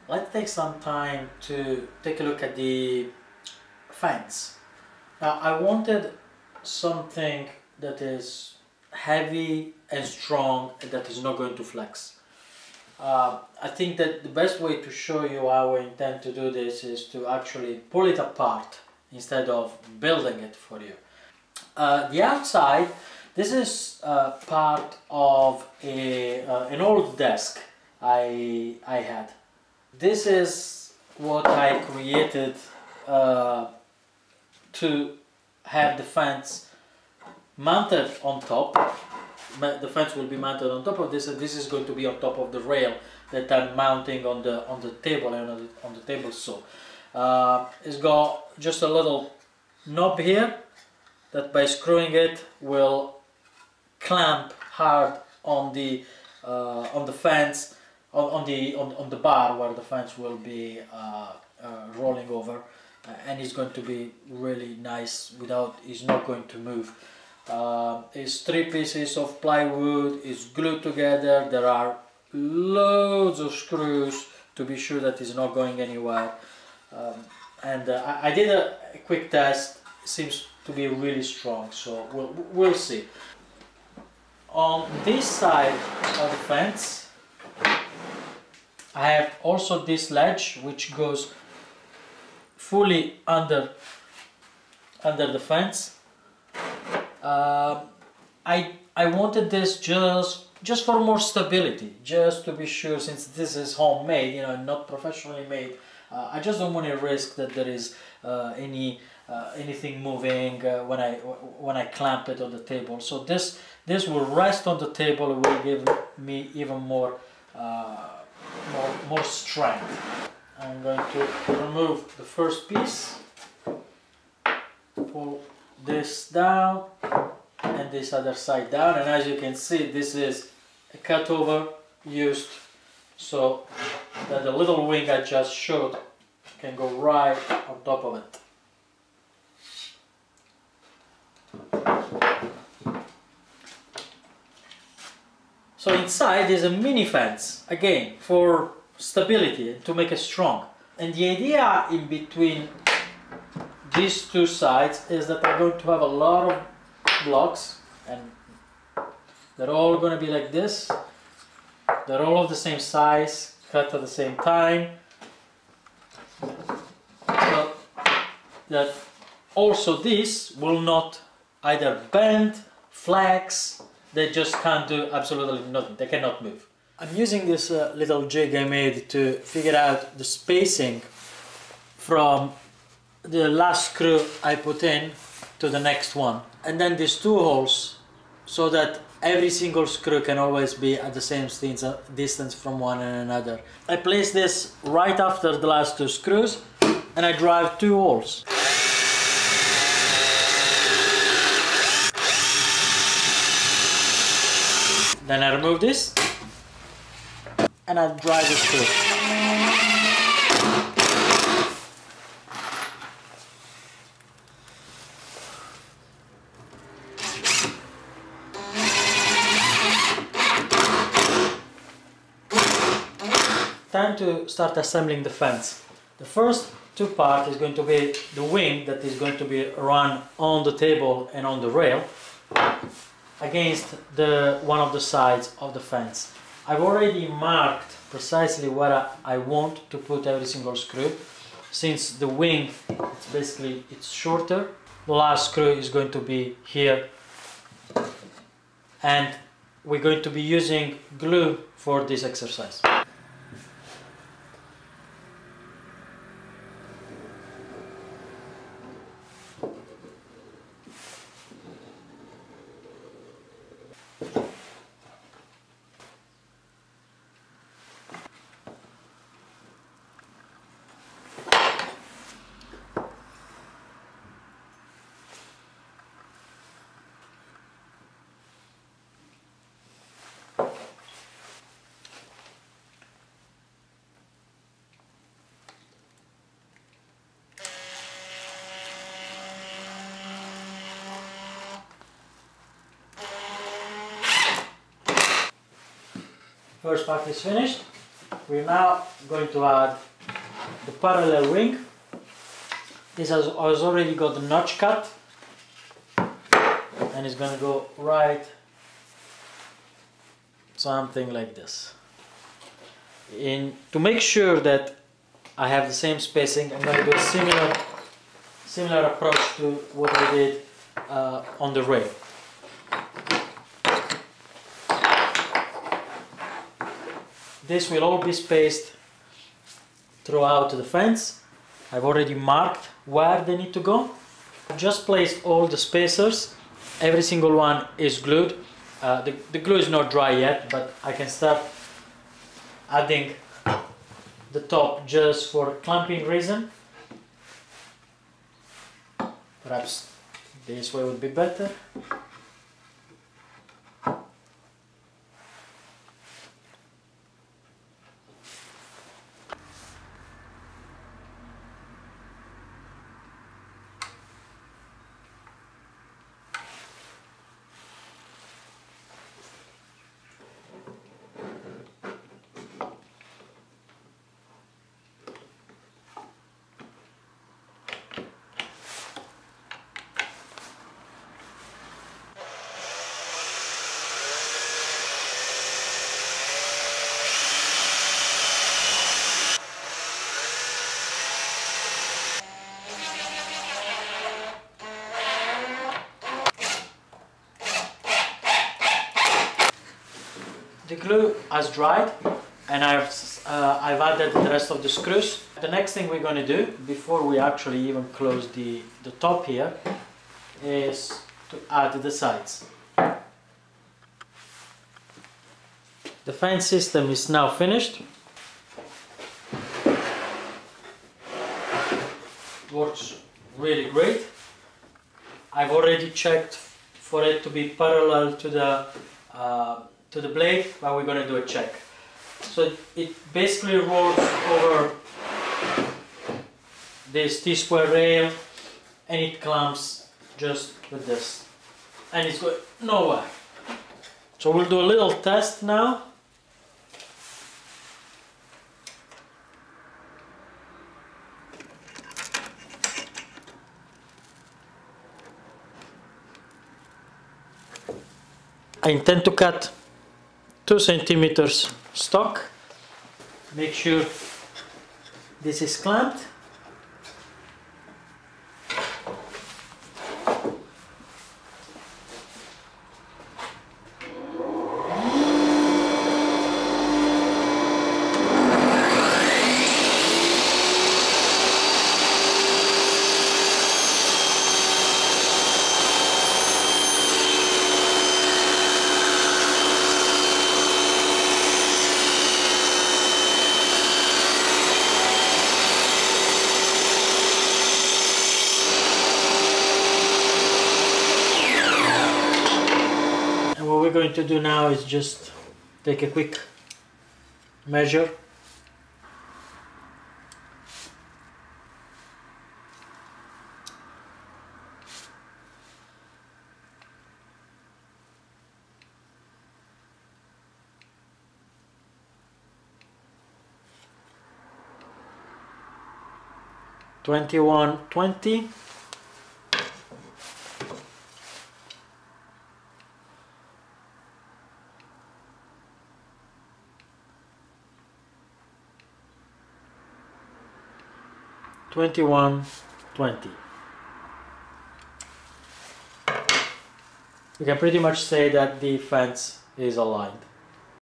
let's take some time to take a look at the fence. Now I wanted something that is heavy and strong and that is not going to flex. I think that the best way to show you how I intend to do this is to actually pull it apart instead of building it for you. The outside, this is part of an old desk I had. This is what I created to have the fence mounted on top. The fence will be mounted on top of this, and this is going to be on top of the rail that I'm mounting on the table and on the table saw. It's got just a little knob here that by screwing it will clamp hard on the fence, on the bar where the fence will be rolling over, and it's going to be really nice without, it's not going to move. It's 3 pieces of plywood, it's glued together, there are loads of screws to be sure that it's not going anywhere, and I did a quick test. It seems to be really strong, so we'll see. On this side of the fence I have also this ledge which goes fully under the fence. I wanted this just for more stability, just to be sure, since this is homemade, you know, not professionally made. I just don't want to risk that there is anything moving when I clamp it on the table. So this will rest on the table. It will give me even more strength. I'm going to remove the first piece, pull this down and this other side down, and as you can see, this is a cutover used so that the little wing I just showed can go right on top of it. So inside is a mini fence, again for stability, to make it strong. And the idea in between these two sides is that I'm going to have a lot of blocks, and they're all going to be like this. They're all of the same size, cut at the same time, so that also these will not either bend, flex. They just can't do absolutely nothing. They cannot move. I'm using this little jig I made to figure out the spacing from the last screw I put in to the next one, and then these 2 holes so that every single screw can always be at the same distance from one and another. I place this right after the last 2 screws and I drive 2 holes. Then I remove this and I drive the screw. Time to start assembling the fence. The first 2 parts is going to be the wing that is going to be run on the table and on the rail against one of the sides of the fence. I've already marked precisely where I want to put every single screw. Since the wing, it's shorter, the last screw is going to be here, and we're going to be using glue for this exercise. First part is finished. we're now going to add the parallel ring. This has already got the notch cut, and it's going to go right something like this. To make sure that I have the same spacing, I'm going to do a similar approach to what I did on the rail. This will all be spaced throughout the fence. I've already marked where they need to go. I've just placed all the spacers. Every single one is glued. The glue is not dry yet, but I can start adding the top just for clamping reason. Perhaps this way would be better. The glue has dried, and I've added the rest of the screws. The next thing we're going to do before we actually even close the top here is to add the sides. The fan system is now finished. Works really great. I've already checked for it to be parallel to the blade, but we're going to do a check. So it basically rolls over this T-square rail, and it clamps just with this, and it's going nowhere. So we'll do a little test now. I intend to cut 2 centimeters stock. Make sure this is clamped. What we're going to do now is just take a quick measure. $21.20. $21.20. We can pretty much say that the fence is aligned.